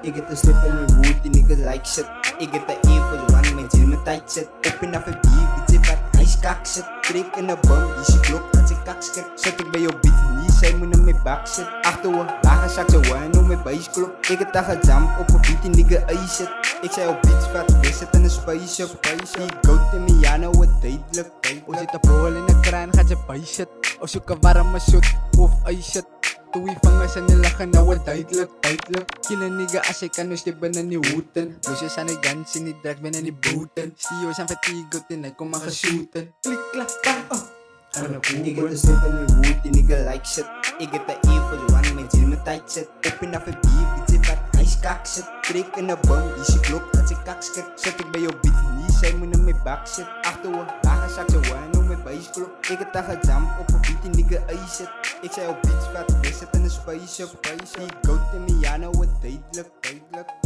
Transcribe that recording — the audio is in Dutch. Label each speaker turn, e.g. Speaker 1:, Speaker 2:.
Speaker 1: Ik get een slip en een wood, die niggas like shit. Ik get de evil one, mijn zin met tight shit. Open af een bier, weet je wat, hij is kak shit. Trek in de bom, die shit klopt als ik kak skit. Zet ik bij jou beat, niet, zij moet naar mijn bak shit. Achter we, lager zak ze wine om mijn buis klop. Ik het daar gejump op een beat, die nigga ice shit. Ik zei op beats vat, we zitten in een space up. Die goat in mijn jano, wat duidelijk.
Speaker 2: O zit een bol in de kraan, gaat je bij shit. O zoek een warme shot, of ice shit. Toen we vangers en die lachen, nou wat duidelijk. Kill een nigga als ik kan, dus die ben in die hoeten. Dus je zijn de guns in die drugs, ben in die boeten. CEO zijn fatigue, en hij kom maar geshooten. Klik, klak, bang,
Speaker 1: Ik get een slip en een wood, die nigga like shit. Ik get de evil one, mijn zin met tight shit. Open af een bier, weet je wat, hij is kak shit. Trek in de bom, die shit klopt als ik kak skit. Zet ik bij jou beat, niet, zij moet naar mijn bak shit. Achter we, lager zak ze wine om mijn buis klop. Ik het daar gejump op een beat, die nigga ice shit. Ik zei op beats vat, we zitten in een space up. Die goat in mijn jano, wat duidelijk.